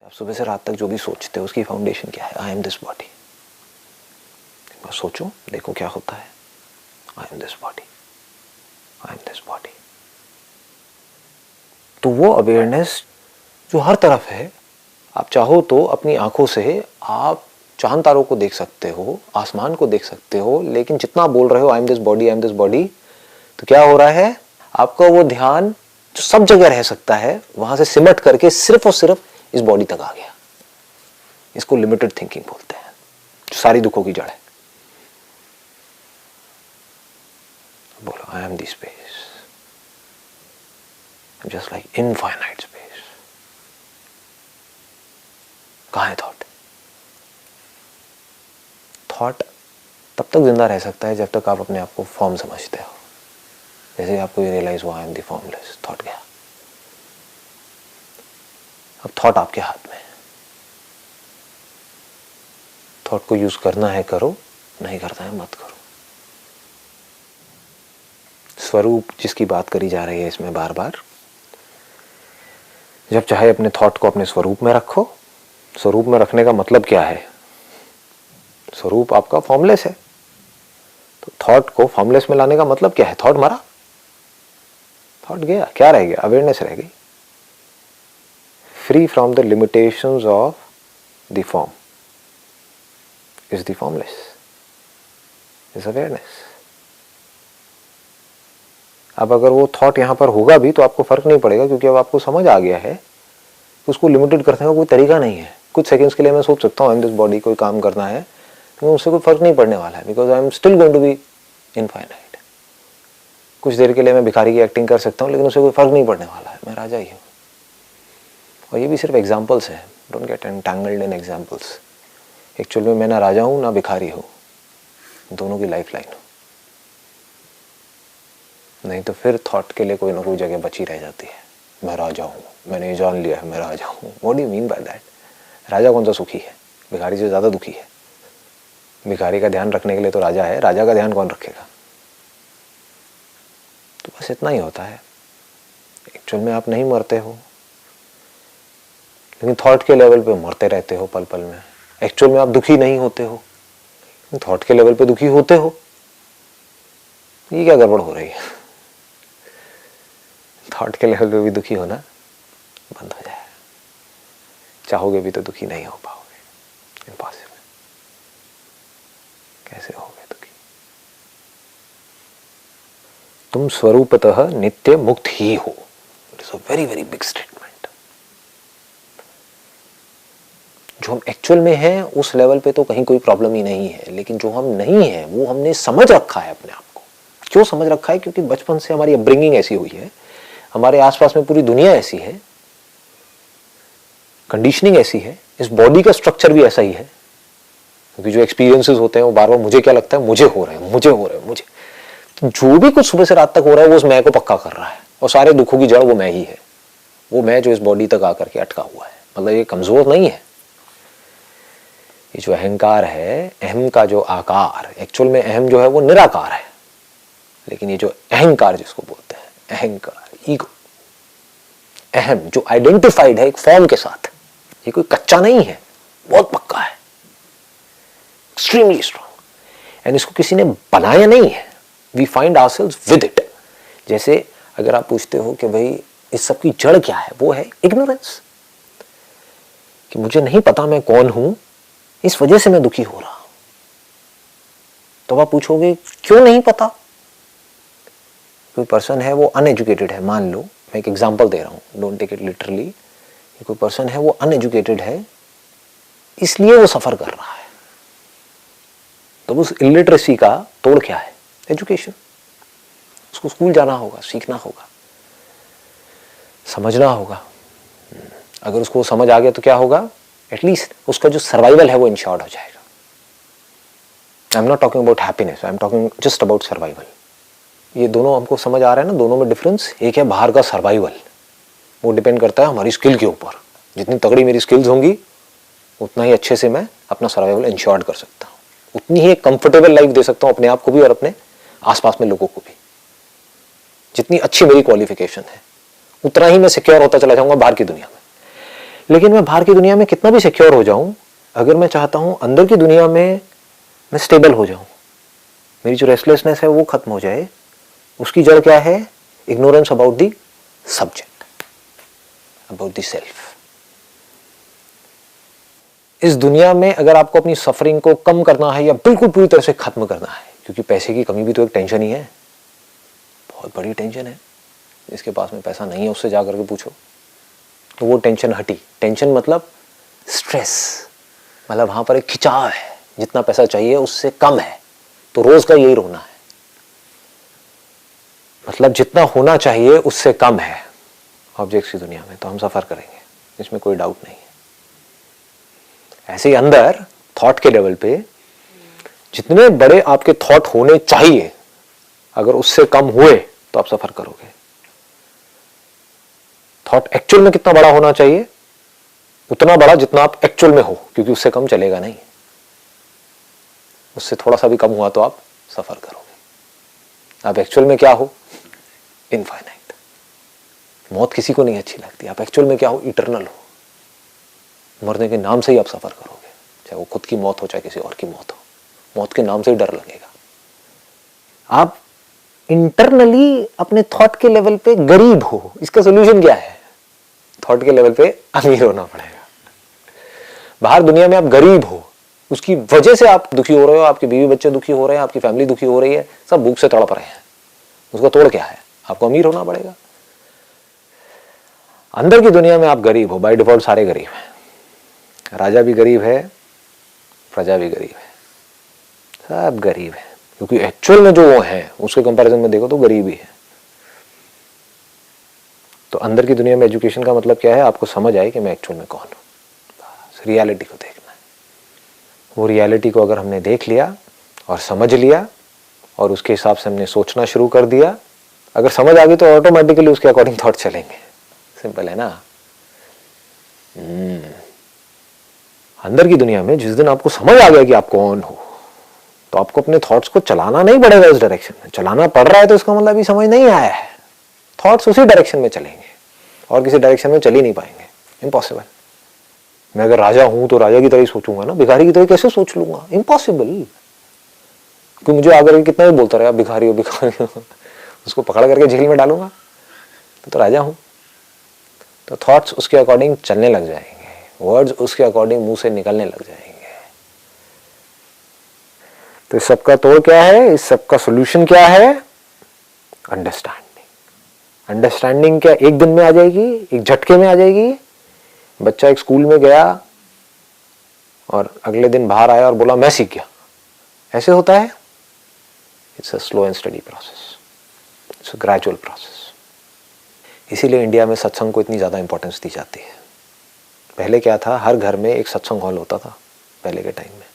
आप सुबह से रात तक जो भी सोचते हो उसकी फाउंडेशन क्या है? I am this body. एक बार सोचो, देखो क्या होता है। I am this body, I am this body. तो वो अवेयरनेस जो हर तरफ है, आप चाहो तो अपनी आंखों से आप चांद तारों को देख सकते हो, आसमान को देख सकते हो, लेकिन जितना बोल रहे हो I am this body, I am this body, तो क्या हो रहा है, आपका वो ध्यान जो सब जगह रह सकता है वहां से सिमट करके सिर्फ और सिर्फ इस बॉडी तक आ गया। इसको लिमिटेड थिंकिंग बोलते हैं, जो सारी दुखों की जड़ है। बोलो I am the space, just like infinite space. कहां है थॉट? थॉट तब तक जिंदा रह सकता है जब तक आप अपने आप को फॉर्म समझते हो। जैसे ही आपको ये रियलाइज हुआ I am the formless, thought गया। अब थॉट आपके हाथ में है। थॉट को यूज करना है करो, नहीं करना है मत करो। स्वरूप जिसकी बात करी जा रही है इसमें बार बार, जब चाहे अपने थॉट को अपने स्वरूप में रखो। स्वरूप में रखने का मतलब क्या है? स्वरूप आपका फॉर्मलेस है, तो थॉट को फॉर्मलेस में लाने का मतलब क्या है? थॉट मरा, थॉट गया, क्या रह गया? अवेयरनेस रह गई। Free from the limitations of the form is the formless, is awareness. अब अगर वो थॉट यहां पर होगा भी तो आपको फर्क नहीं पड़ेगा, क्योंकि अब आपको समझ आ गया है कि उसको लिमिटेड करने का कोई तरीका नहीं है। कुछ सेकंड्स के लिए मैं सोच सकता हूँ आई एम दिस बॉडी, कोई काम करना है, तो उससे कोई फर्क नहीं पड़ने वाला है, because I am still going to be infinite. कुछ देर के लिए मैं भिखारी की एक्टिंग कर सकता हूँ, लेकिन उससे कोई फर्क नहीं पड़ने वाला है, मैं राजा ही हूँ। और ये भी सिर्फ एग्जाम्पल्स है, don't get entangled in examples. Actual में मैं ना राजा हूं ना भिखारी हूं, दोनों की लाइफ लाइन हूं। नहीं तो फिर थॉट के लिए कोई ना कोई जगह बची रह जाती है। मैं राजा हूं, मैंने ये जान लिया है मैं राजा हूं। What do you mean by that? राजा कौन सा सुखी है? भिखारी से ज्यादा दुखी है। भिखारी का ध्यान रखने के लिए तो राजा है, राजा का ध्यान कौन रखेगा? तो बस इतना ही होता है। एक्चुअल में आप नहीं मरते हो, लेकिन थॉट के लेवल पे मरते रहते हो पल पल में। एक्चुअल में आप दुखी नहीं होते हो, थॉट के लेवल पे दुखी होते हो। ये क्या गड़बड़ हो रही है? थॉट के लेवल पे भी दुखी होना बंद हो जाए। चाहोगे भी तो दुखी नहीं हो पाओगे, इम्पॉसिबल। कैसे होगे दुखी? तुम स्वरूपतः नित्य मुक्त ही हो। It is a very very big statement. जो हम एक्चुअल में हैं उस लेवल पे तो कहीं कोई प्रॉब्लम ही नहीं है, लेकिन जो हम नहीं है वो हमने समझ रखा है अपने आप को। क्यों समझ रखा है? क्योंकि बचपन से हमारी अपब्रिंगिंग ऐसी हुई है, हमारे आसपास में पूरी दुनिया ऐसी है, कंडीशनिंग ऐसी है, इस बॉडी का स्ट्रक्चर भी ऐसा ही है। क्योंकि जो एक्सपीरियंसेस होते हैं वो बार बार मुझे क्या लगता है, मुझे हो रहा है, मुझे हो रहा है, मुझे। तो जो भी कुछ सुबह से रात तक हो रहा है वो उस मैं को पक्का कर रहा है, और सारे दुखों की जड़ वो मैं ही है। वो मैं जो इस बॉडी तक आकर के अटका हुआ है। मतलब ये कमजोर नहीं है। ये जो अहंकार है, अहम का जो आकार, एक्चुअल में अहम जो है वो निराकार है, लेकिन ये जो अहंकार जिसको बोलते हैं, अहंकार, ईगो, अहम जो आइडेंटिफाइड है एक फॉर्म के साथ, ये कोई कच्चा नहीं है, बहुत पक्का है, एक्सट्रीमली स्ट्रांग। एंड इसको किसी ने बनाया नहीं है, we find ourselves with it. जैसे अगर आप पूछते हो कि भाई इस सब की जड़ क्या है, वो है इग्नोरेंस, कि मुझे नहीं पता मैं कौन हूं, इस वजह से मैं दुखी हो रहा हूं। तो आप पूछोगे क्यों नहीं पता? कोई पर्सन है वो अनएजुकेटेड है, मान लो, मैं एक एग्जांपल दे रहा हूं, डोंट टेक इट लिटरली। कोई पर्सन है वो अनएजुकेटेड है, इसलिए वो सफर कर रहा है। तो उस इलिटरेसी का तोड़ क्या है? एजुकेशन। उसको स्कूल जाना होगा, सीखना होगा, समझना होगा। अगर उसको समझ आ गया तो क्या होगा? एटलीस्ट उसका जो सर्वाइवल है वो इंश्योर्ड हो जाएगा। I am not talking about happiness, I am talking just about survival. ये दोनों हमको समझ आ रहा है ना, दोनों में डिफरेंस। एक है बाहर का सर्वाइवल, वो डिपेंड करता है हमारी स्किल के ऊपर। जितनी तगड़ी मेरी स्किल्स होंगी उतना ही अच्छे से मैं अपना सर्वाइवल इंश्योर्ड कर सकता हूँ, उतनी ही एक कंफर्टेबल लाइफ दे सकता हूँ अपने आप को भी और अपने आसपास में लोगों को भी। जितनी अच्छी मेरी क्वालिफिकेशन है उतना ही मैं सिक्योर होता चला जाऊंगा बाहर की दुनिया में। लेकिन मैं बाहर की दुनिया में कितना भी सिक्योर हो जाऊं, अगर मैं चाहता हूं अंदर की दुनिया में मैं स्टेबल हो जाऊं, मेरी जो रेस्टलेसनेस है वो खत्म हो जाए, उसकी जड़ क्या है? Ignorance about the subject, about the self. इस दुनिया में अगर आपको अपनी सफरिंग को कम करना है या बिल्कुल पूरी तरह से खत्म करना है, क्योंकि पैसे की कमी भी तो एक टेंशन ही है, बहुत बड़ी टेंशन है। जिसके पास में पैसा नहीं है उससे जाकर के पूछो तो वो टेंशन हटी। टेंशन मतलब स्ट्रेस, मतलब वहां पर एक खिंचाव है, जितना पैसा चाहिए उससे कम है, तो रोज का यही रोना है। मतलब जितना होना चाहिए उससे कम है ऑब्जेक्ट्स की दुनिया में, तो हम सफर करेंगे, इसमें कोई डाउट नहीं है। ऐसे ही अंदर थॉट के लेवल पे जितने बड़े आपके थॉट होने चाहिए, अगर उससे कम हुए तो आप सफर करोगे। थॉट एक्चुअल में कितना बड़ा होना चाहिए? उतना बड़ा जितना आप एक्चुअल में हो, क्योंकि उससे कम चलेगा नहीं। उससे थोड़ा सा भी कम हुआ तो आप सफर करोगे। आप एक्चुअल में क्या हो? इनफाइनाइट। मौत किसी को नहीं अच्छी लगती। आप एक्चुअल में क्या हो? इटर्नल हो। मरने के नाम से ही आप सफर करोगे, चाहे वो खुद की मौत हो चाहे किसी और की मौत हो। मौत के नाम से ही डर लगेगा। आप इंटरनली अपने थॉट के लेवल पे गरीब हो। इसका सोल्यूशन क्या है? थॉट के लेवल पे अमीर होना पड़ेगा। बाहर दुनिया में आप गरीब हो, उसकी वजह से आप दुखी हो रहे हो, आपके बीवी बच्चे दुखी हो रहे हैं, आपकी फैमिली दुखी हो रही है, सब भूख से तड़प रहे हैं। उसका तोड़ क्या है? आपको अमीर होना पड़ेगा। अंदर की दुनिया में आप गरीब हो, बाय डिफॉल्ट सारे गरीब हैं। राजा भी गरीब है, प्रजा भी गरीब है, सब गरीब है, क्योंकि एक्चुअल में जो वो है उसके कंपैरिजन में देखो तो गरीब ही है। तो अंदर की दुनिया में एजुकेशन का मतलब क्या है? आपको समझ आए कि मैं एक्चुअल में कौन हूं, रियलिटी को देखना है। वो रियलिटी को अगर हमने देख लिया और समझ लिया और उसके हिसाब से हमने सोचना शुरू कर दिया, अगर समझ आ गई तो ऑटोमेटिकली उसके अकॉर्डिंग थॉट चलेंगे। सिंपल है ना। अंदर की दुनिया में जिस दिन आपको समझ आ गया कि आप कौन हो, तो आपको अपने थॉट्स को चलाना नहीं पड़ेगा उस डायरेक्शन में। चलाना पड़ रहा है तो इसका मतलब अभी समझ नहीं आया है। थॉट्स उसी डायरेक्शन में चलेंगे और किसी डायरेक्शन में चल ही नहीं पाएंगे। इम्पॉसिबल। मैं अगर राजा हूं तो राजा की तरह ही सोचूंगा ना, भिखारी की तरह कैसे सोच लूंगा? इम्पॉसिबल। क्योंकि मुझे आकर कितना भी बोलता रहे आप भिखारी हो भिखारी हो, उसको पकड़ करके जेल में डालूंगा तो राजा हूं। तो थॉट्स उसके अकॉर्डिंग चलने लग जाएंगे, वर्ड्स उसके अकॉर्डिंग मुंह से निकलने लग जाएंगे। तो इस सबका तोड़ क्या है? इस सबका सोल्यूशन क्या है? अंडरस्टैंडिंग। अंडरस्टैंडिंग क्या एक दिन में आ जाएगी, एक झटके में आ जाएगी? बच्चा एक स्कूल में गया और अगले दिन बाहर आया और बोला मैं सीख गया, ऐसे होता है? It's a slow and study process, it's a gradual process. इसीलिए इंडिया में सत्संग को इतनी ज्यादा इंपॉर्टेंस दी जाती है। पहले क्या था? हर घर में एक सत्संग हॉल होता था पहले के टाइम में।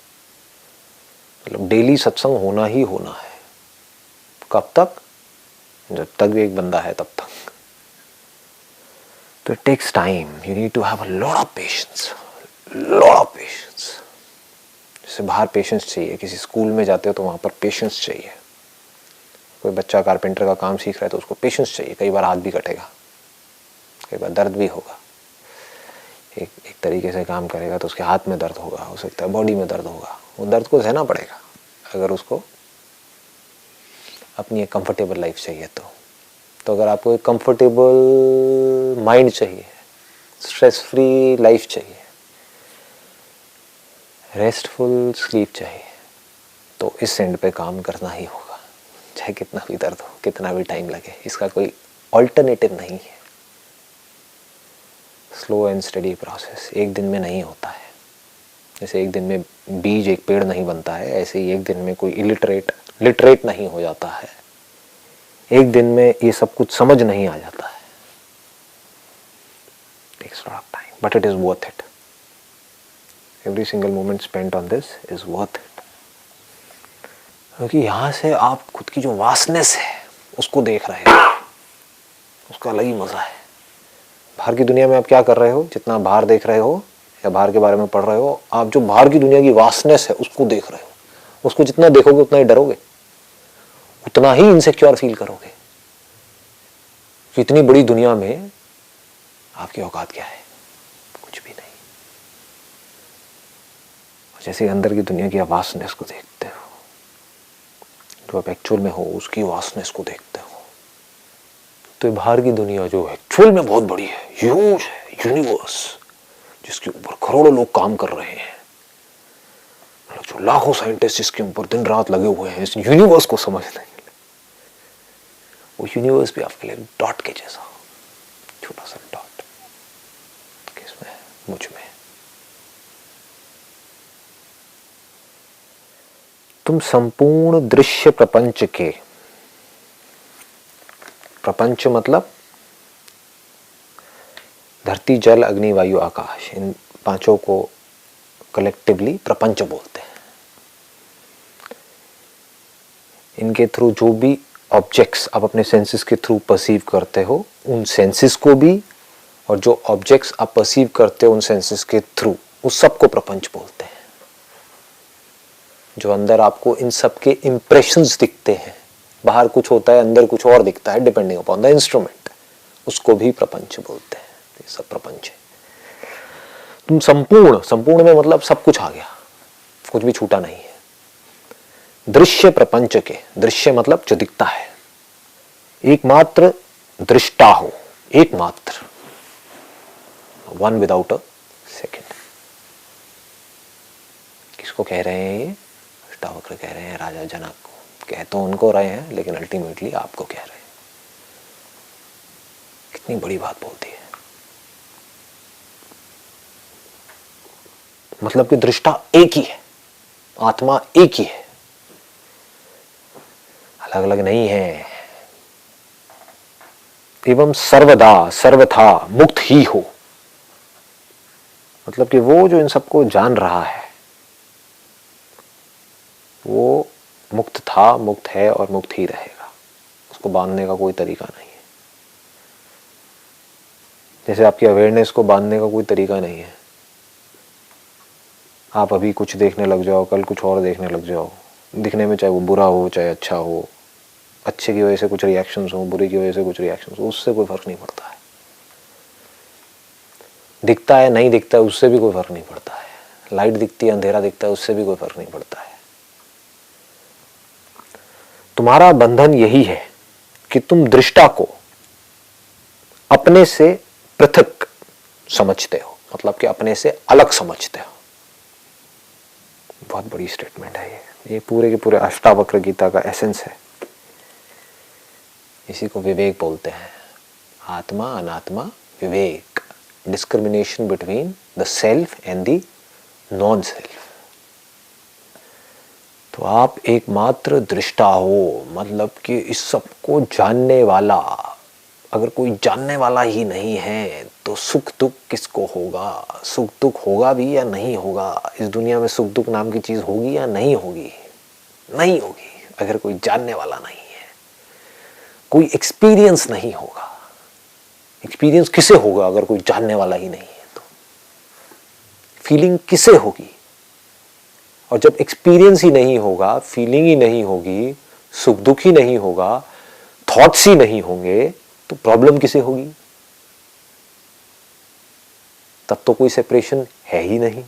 मतलब डेली सत्संग होना ही होना है। कब तक? जब तक भी एक बंदा है तब तक। तो it takes time, you need to have a lot of patience, lot of patience. जैसे बाहर पेशेंस चाहिए, किसी स्कूल में जाते हो तो वहां पर पेशेंस चाहिए। कोई बच्चा कारपेंटर का काम सीख रहा है तो उसको पेशेंस चाहिए। कई बार हाथ भी कटेगा, कई बार दर्द भी होगा। एक तरीके से काम करेगा तो उसके हाथ में दर्द होगा, हो सकता है बॉडी में दर्द होगा। वो दर्द को सहना पड़ेगा अगर उसको अपनी एक कंफर्टेबल लाइफ चाहिए तो अगर आपको एक कंफर्टेबल माइंड चाहिए, स्ट्रेस फ्री लाइफ चाहिए, रेस्टफुल स्लीप चाहिए, तो इस एंड पे काम करना ही होगा, चाहे कितना भी दर्द हो, कितना भी टाइम लगे। इसका कोई ऑल्टरनेटिव नहीं है। स्लो एंड स्टडी प्रोसेस एक दिन में नहीं होता है। जैसे एक दिन में बीज एक पेड़ नहीं बनता है, ऐसे ही एक दिन में कोई लिटरेट नहीं हो जाता है। एक दिन में ये सब कुछ समझ नहीं आ जाता है। Takes a lot of time, but it is worth it. Every single moment spent on this is worth it. क्योंकि यहां से आप खुद की जो वास्टनेस है उसको देख रहे हो, उसका अलग ही मजा है। बाहर की दुनिया में आप क्या कर रहे हो? जितना बाहर देख रहे हो या बाहर के बारे में पढ़ रहे हो, आप जो बाहर की दुनिया की वास्टनेस है उसको देख रहे हो। उसको जितना देखोगे उतना ही डरोगे, उतना ही इनसिक्योर फील करोगे कि इतनी बड़ी दुनिया में आपकी औकात क्या है? कुछ भी जैसे अंदर की दुनिया की वास्टनेस को देखते हो, जो आप एक्चुअल में हो उसकी वास्टनेस को देखते हो, तो ये बाहर की दुनिया जो एक्चुअल में बहुत बड़ी है, ह्यूज है, यूनिवर्स, जिसके ऊपर करोड़ों लोग काम कर रहे हैं, जो लाखों साइंटिस्ट जिसके ऊपर दिन रात लगे हुए हैं इस यूनिवर्स को समझने के लिए, वो यूनिवर्स भी आपके लिए डॉट के जैसा, छोटा सा डॉट, किसमें? मुझ में। तुम संपूर्ण दृश्य प्रपंच के, प्रपंच मतलब धरती, जल, अग्नि, वायु, आकाश, इन पांचों को कलेक्टिवली प्रपंच बोलते हैं। इनके थ्रू जो भी ऑब्जेक्ट्स आप अपने सेंसेस के थ्रू परसीव करते हो, उन सेंसेस को भी, और जो ऑब्जेक्ट्स आप परसीव करते हो उन सेंसेस के थ्रू, उस सब को प्रपंच बोलते हैं। जो अंदर आपको इन सब के इंप्रेशंस दिखते हैं, बाहर कुछ होता है अंदर कुछ और दिखता है, डिपेंडिंग अपॉन द इंस्ट्रूमेंट, उसको भी प्रपंच बोलते हैं। ये सब प्रपंच है। तुम संपूर्ण, संपूर्ण में मतलब सब कुछ आ गया, कुछ भी छूटा नहीं है। दृश्य प्रपंच के, दृश्य मतलब जो दिखता है, एकमात्र दृष्टा हो, एकमात्र, वन विदाउट अ सेकेंड। किसको कह रहे हैं ये? अष्टावक्र कह रहे हैं राजा जनक को। कह तो उनको रहे हैं लेकिन अल्टीमेटली आपको कह रहे हैं। कितनी बड़ी बात बोलती है। मतलब कि दृष्टा एक ही है, आत्मा एक ही है, अलग अलग नहीं है। एवं सर्वदा सर्वथा मुक्त ही हो, मतलब कि वो जो इन सबको जान रहा है वो मुक्त था, मुक्त है और मुक्त ही रहेगा। उसको बांधने का कोई तरीका नहीं है। जैसे आपकी अवेयरनेस को बांधने का कोई तरीका नहीं है। आप अभी कुछ देखने लग जाओ, कल कुछ और देखने लग जाओ, दिखने में चाहे वो बुरा हो चाहे अच्छा हो, अच्छे की वजह से कुछ रिएक्शंस हो, बुरे की वजह से कुछ रिएक्शंस हो, उससे कोई फर्क नहीं पड़ता है। दिखता है नहीं दिखता है उससे भी कोई फर्क नहीं पड़ता है। लाइट दिखती है अंधेरा दिखता है उससे भी कोई फर्क नहीं पड़ता है। तुम्हारा बंधन यही है कि तुम दृष्टा को अपने से पृथक समझते हो, मतलब कि अपने से अलग समझते हो। बहुत बड़ी स्टेटमेंट है ये पूरे के पूरे अष्टावक्र गीता का एसेंस है। इसी को विवेक बोलते हैं। आत्मा अनात्मा विवेक, discrimination between the self and the non self. तो आप एकमात्र दृष्टा हो, मतलब कि इस सब को जानने वाला। अगर कोई जानने वाला ही नहीं है तो सुख दुख किसको होगा? सुख दुख होगा भी या नहीं होगा? इस दुनिया में सुख दुख नाम की चीज होगी या नहीं होगी? नहीं होगी अगर कोई जानने वाला नहीं है। कोई एक्सपीरियंस नहीं होगा। एक्सपीरियंस किसे होगा अगर कोई जानने वाला ही नहीं है? तो फीलिंग किसे होगी? और जब एक्सपीरियंस ही नहीं होगा, फीलिंग ही नहीं होगी, सुख दुख ही नहीं होगा, थॉट्स ही नहीं होंगे, तो प्रॉब्लम किसे होगी? तब तो कोई सेपरेशन है ही नहीं।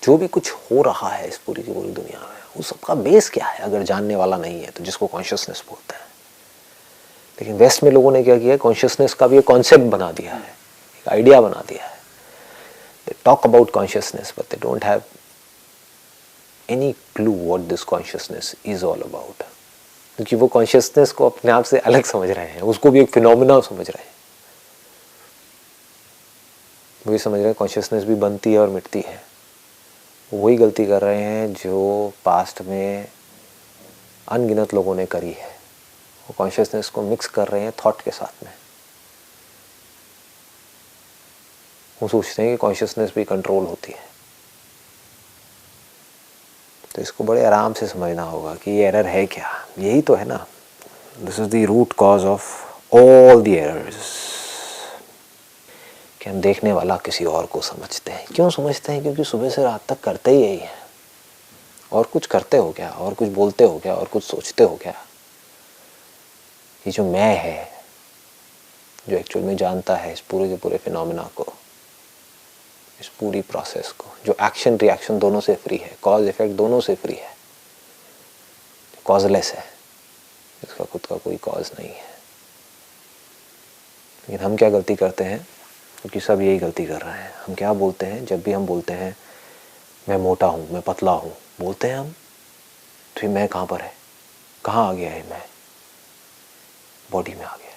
जो भी कुछ हो रहा है इस पूरी की पूरी दुनिया में, उस सबका बेस क्या है अगर जानने वाला नहीं है? तो जिसको कॉन्शियसनेस बोलते हैं। लेकिन वेस्ट में लोगों ने क्या किया, कॉन्शियसनेस का भी एक कॉन्सेप्ट बना दिया है, एक आइडिया बना दिया है। They talk about consciousness, but they don't have any clue what this consciousness is all about. क्योंकि वो कॉन्शियसनेस को अपने आप से अलग समझ रहे हैं, उसको भी एक फिनोमिना समझ रहे हैं। वो ये समझ रहे हैं कॉन्शियसनेस भी बनती है और मिटती है। वही गलती कर रहे हैं जो पास्ट में अनगिनत लोगों ने करी है। वो कॉन्शियसनेस को मिक्स कर रहे हैं थॉट के साथ में। वो सोचते हैं कि कॉन्शियसनेस भी कंट्रोल होती है। तो इसको बड़े आराम से समझना होगा कि ये एरर है क्या। यही तो है ना, this is the root cause of all the errors, कि हम देखने वाला किसी और को समझते हैं। क्यों समझते हैं? क्योंकि सुबह से रात तक करते ही यही है। और कुछ करते हो क्या? और कुछ बोलते हो क्या? और कुछ सोचते हो क्या? ये जो मैं है, जो एक्चुअल में जानता है इस पूरे के पूरे फिनोमिना को, इस पूरी प्रोसेस को, जो एक्शन रिएक्शन दोनों से फ्री है, कॉज इफेक्ट दोनों से फ्री है, कॉजलेस है, इसका खुद का कोई कॉज नहीं है। लेकिन हम क्या गलती करते हैं, क्योंकि सब यही गलती कर रहे हैं, हम क्या बोलते हैं, जब भी हम बोलते हैं मैं मोटा हूँ, मैं पतला हूँ, बोलते हैं हम, तो ये मैं कहाँ पर है, कहाँ आ गया है मैं, बॉडी में आ गया है।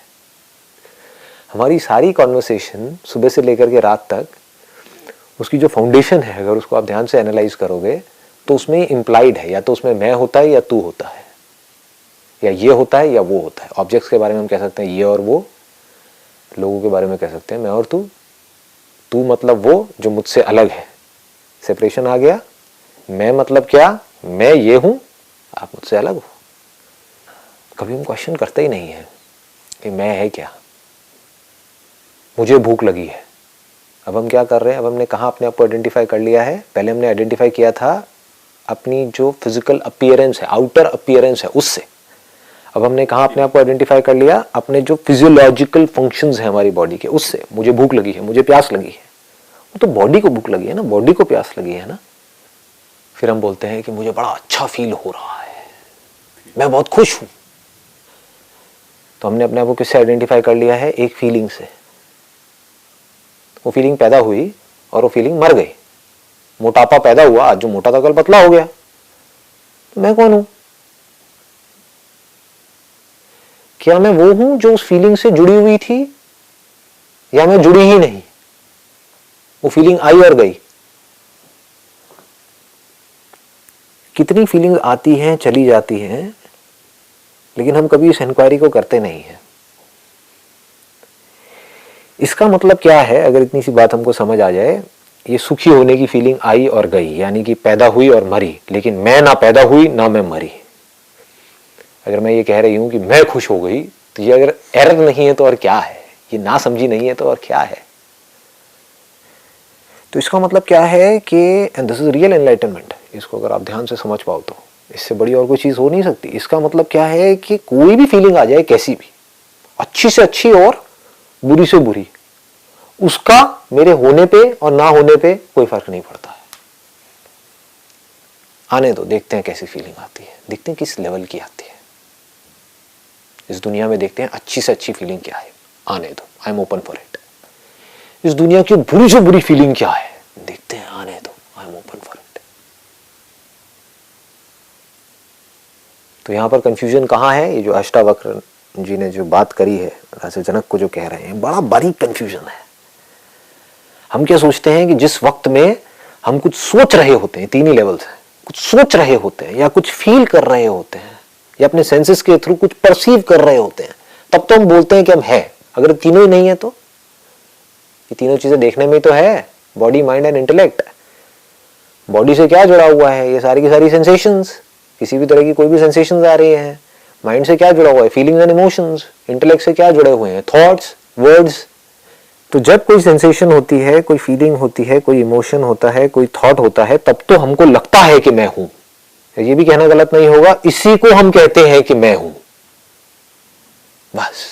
हमारी सारी कॉन्वर्सेशन सुबह से लेकर के रात तक, उसकी जो फाउंडेशन है, अगर उसको आप ध्यान से एनालाइज करोगे तो उसमें इम्प्लाइड है, या तो उसमें मैं होता है या तू होता है, या ये होता है या वो होता है। ऑब्जेक्ट्स के बारे में हम कह सकते हैं ये और वो, लोगों के बारे में कह सकते हैं मैं और तू। तू मतलब वो जो मुझसे अलग है, सेपरेशन आ गया। मैं मतलब क्या, मैं ये हूं, आप मुझसे अलग हो। कभी हम क्वेश्चन करते ही नहीं है कि मैं है क्या। मुझे भूख लगी है, अब हम क्या कर रहे हैं, अब हमने कहाँ अपने आप को आइडेंटिफाई कर लिया है। पहले हमने आइडेंटिफाई किया था अपनी जो फिजिकल अपीयरेंस है, आउटर अपीयरेंस है, उससे। अब हमने कहाँ अपने आप को आइडेंटिफाई कर लिया, अपने जो फिजियोलॉजिकल फंक्शंस हैं हमारी बॉडी के, उससे। मुझे भूख लगी है, मुझे प्यास लगी है, वो तो बॉडी को भूख लगी है ना, बॉडी को प्यास लगी है ना। फिर हम बोलते हैं कि मुझे बड़ा अच्छा फील हो रहा है, मैं बहुत खुश हूं। तो हमने अपने आप को किससे आइडेंटिफाई कर लिया है, एक फीलिंग से। वो फीलिंग पैदा हुई और वो फीलिंग मर गई। मोटापा पैदा हुआ, आज जो मोटा था कल पतला हो गया, तो मैं कौन हूं? क्या मैं वो हूं जो उस फीलिंग से जुड़ी हुई थी, या मैं जुड़ी ही नहीं, वो फीलिंग आई और गई। कितनी फीलिंग आती हैं, चली जाती हैं, लेकिन हम कभी इस इंक्वायरी को करते नहीं हैं। इसका मतलब क्या है, अगर इतनी सी बात हमको समझ आ जाए, ये सुखी होने की फीलिंग आई और गई, यानी कि पैदा हुई और मरी, लेकिन मैं ना पैदा हुई ना मैं मरी। अगर मैं ये कह रही हूं कि मैं खुश हो गई, तो ये अगर एरर नहीं है तो और क्या है, ये ना समझी नहीं है तो और क्या है। तो इसका मतलब क्या है कि and this is real enlightenment. इसको अगर आप ध्यान से समझ पाओ तो इससे बड़ी और कोई चीज हो नहीं सकती। इसका मतलब क्या है कि कोई भी फीलिंग आ जाए, कैसी भी, अच्छी से अच्छी और बुरी से बुरी, उसका मेरे होने पे और ना होने पे कोई फर्क नहीं पड़ता है। आने दो, देखते हैं कैसी फीलिंग आती है, देखते हैं किस लेवल की आती है। इस दुनिया में देखते हैं अच्छी से अच्छी फीलिंग क्या है, आने दो, I am open for it. इस दुनिया की बुरी से बुरी फीलिंग क्या है, देखते हैं, आने दो, I am open for it. तो यहां पर कंफ्यूजन कहां है, ये जो अष्टावक्र जी ने जो बात करी है, राजा जनक को जो कह रहे हैं, बड़ा बारीक कंफ्यूजन है। हम क्या सोचते हैं कि जिस वक्त में हम कुछ सोच रहे होते हैं, तीन ही लेवल्स हैं, कुछ सोच रहे होते हैं या कुछ फील कर रहे होते हैं या अपने सेंसेस के थ्रू कुछ परसीव कर रहे होते हैं, तब तो हम बोलते हैं कि हम है। अगर तीनों ही नहीं है तो, ये तीनों चीजें देखने में तो है, body, mind and intellect. Body से क्या जुड़ा हुआ है, ये सारी की सारी सेंसेशंस, किसी भी तरह की कोई भी सेंसेशंस आ रही हैं। माइंड से क्या जुड़ा हुआ है, फीलिंग्स एंड इमोशंस। इंटेलेक्ट से क्या जुड़े हुए हैं, थॉट्स, वर्ड्स। तो जब कोई सेंसेशन होती है, कोई फीलिंग होती है, कोई इमोशन होता है, कोई थॉट होता है, तब तो हमको लगता है कि मैं हूं। ये भी कहना गलत नहीं होगा, इसी को हम कहते हैं कि मैं हूं। बस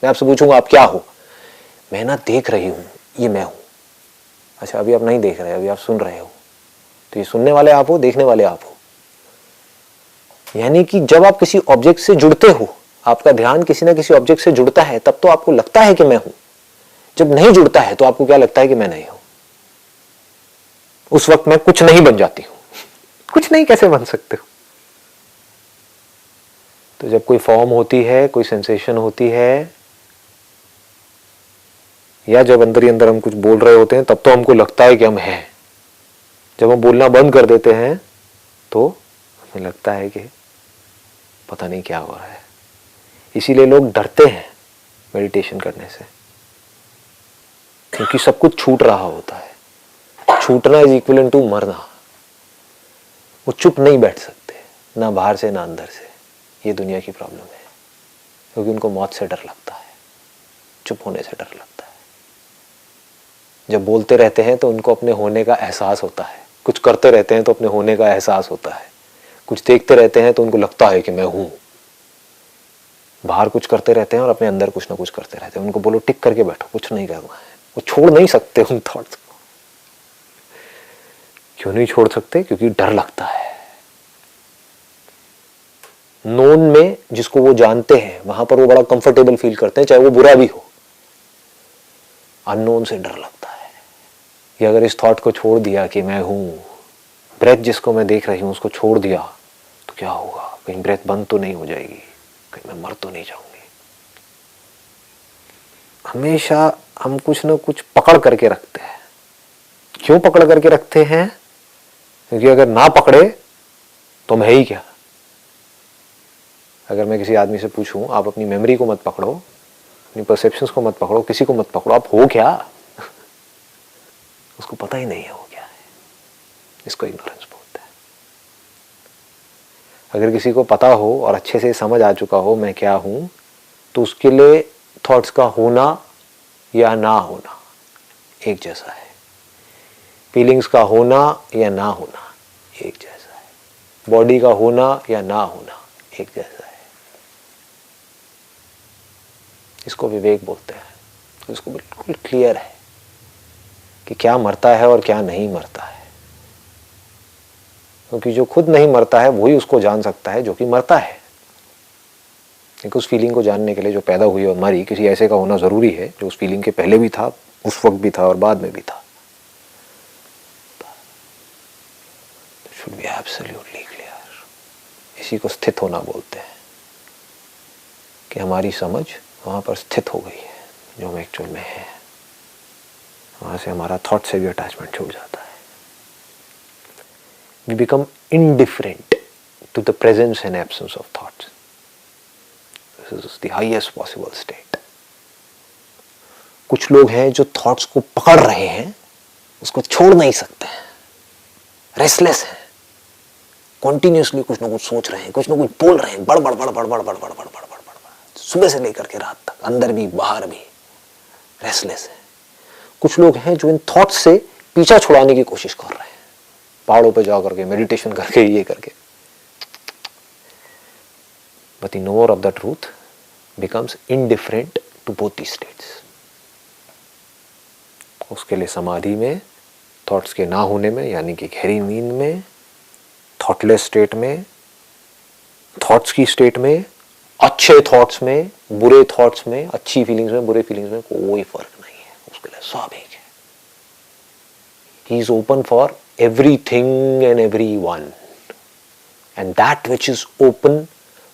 मैं आपसे पूछूंगा आप क्या हो, मैं ना देख रही हूं, ये मैं हूं। अच्छा, अभी आप नहीं देख रहे, अभी आप सुन रहे हो, तो ये सुनने वाले आप हो, देखने वाले आप हो। यानी कि जब आप किसी ऑब्जेक्ट से जुड़ते हो, आपका ध्यान किसी ना किसी ऑब्जेक्ट से जुड़ता है, तब तो आपको लगता है कि मैं हूं। जब नहीं जुड़ता है तो आपको क्या लगता है कि मैं नहीं हूं। उस वक्त मैं कुछ नहीं बन जाती हूं। कुछ नहीं कैसे बन सकते हो? तो जब कोई फॉर्म होती है, कोई सेंसेशन होती है, या जब अंदर ही अंदर हम कुछ बोल रहे होते हैं, तब तो हमको लगता है कि हम हैं। जब हम बोलना बंद कर देते हैं तो हमें लगता है कि पता नहीं क्या हो रहा है। इसीलिए लोग डरते हैं मेडिटेशन करने से, क्योंकि सब कुछ छूट रहा होता है। छूटना इज इक्विवेलेंट टू मरना। वो चुप नहीं बैठ सकते, ना बाहर से ना अंदर से। ये दुनिया की प्रॉब्लम है, क्योंकि उनको मौत से डर लगता है, चुप होने से डर लगता है। जब बोलते रहते हैं तो उनको अपने होने का एहसास होता है, कुछ करते रहते हैं तो अपने होने का एहसास होता है, कुछ देखते रहते हैं तो उनको लगता है कि मैं हूं। बाहर कुछ करते रहते हैं और अपने अंदर कुछ ना कुछ करते रहते हैं। उनको बोलो टिक करके बैठो, कुछ नहीं करना है, वो छोड़ नहीं सकते उन थॉट्स को। क्यों नहीं छोड़ सकते? क्योंकि डर लगता है। नोन में जिसको वो जानते हैं वहां पर वो बड़ा कंफर्टेबल फील करते हैं, चाहे वो बुरा भी हो। अननोन से डर लगता है कि अगर इस थॉट को छोड़ दिया कि मैं हूं, ब्रेथ जिसको मैं देख रही हूं उसको छोड़ दिया तो क्या होगा? कहीं ब्रेथ बंद तो नहीं हो जाएगी, कहीं मैं मर तो नहीं जाऊंगी। हमेशा हम कुछ ना कुछ पकड़ करके रखते हैं। क्यों पकड़ करके रखते हैं? क्योंकि अगर ना पकड़े तो हम है ही क्या। अगर मैं किसी आदमी से पूछूं आप अपनी मेमोरी को मत पकड़ो, अपनी परसेप्शंस को मत पकड़ो, किसी को मत पकड़ो, आप हो क्या? उसको पता ही नहीं है वो क्या है। इसको इग्नोरेंस बोलते हैं। अगर किसी को पता हो और अच्छे से समझ आ चुका हो मैं क्या हूं, तो उसके लिए थॉट्स का होना या ना होना एक जैसा है। फीलिंग्स का होना या ना होना एक जैसा है। बॉडी का होना या ना होना एक जैसा है। इसको विवेक बोलते हैं। तो इसको बिल्कुल क्लियर है कि क्या मरता है और क्या नहीं मरता है। क्योंकि जो खुद नहीं मरता है वही उसको जान सकता है जो कि मरता है। क्योंकि उस फीलिंग को जानने के लिए जो पैदा हुई और मरी, किसी ऐसे का होना जरूरी है जो उस फीलिंग के पहले भी था, उस वक्त भी था और बाद में भी था। Should be absolutely clear. इसी को स्थित होना बोलते हैं कि हमारी समझ वहां पर स्थित हो गई है जो हम एक्चुअल में है। वहां से हमारा थॉट से भी अटैचमेंट छूट जाता है। We become indifferent to the presence and absence of thoughts. This is the highest possible state. कुछ लोग हैं जो थॉट्स को पकड़ रहे हैं, उसको छोड़ नहीं सकते हैं, रेस्टलेस हैं, कॉन्टिन्यूसली कुछ ना कुछ सोच रहे हैं, कुछ ना कुछ बोल रहे हैं, बड़बड़ बड़बड़ बड़बड़ बड़बड़ बड़बड़ सुबह से लेकर के रात तक, अंदर भी बाहर भी रेस्टलेस है। कुछ लोग हैं जो इन थॉट्स से पीछा छुड़ाने की कोशिश कर रहे हैं, पहाड़ों पे जा करके मेडिटेशन करके ये करके। But the knower of the truth becomes indifferent to both the states. उसके लिए समाधि में, थॉट्स के ना होने में, यानी कि गहरी नींद में, थॉटलेस स्टेट में, थॉट्स की स्टेट में, अच्छे थॉट्स में, बुरे थॉट्स में, अच्छी फीलिंग्स में, बुरे फीलिंग्स में कोई फर्क नहीं है। उसके लिए सब एक है। He is open for everything and everyone, and that which is open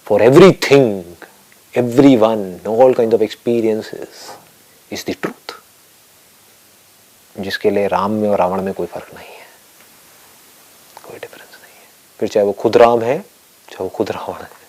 for everything, everyone, all kind of experiences is the truth. जिसके लिए राम में और रावण में कोई फर्क नहीं है, कोई डिफरेंस नहीं है। फिर चाहे वो खुद राम है, चाहे वो खुद रावण है।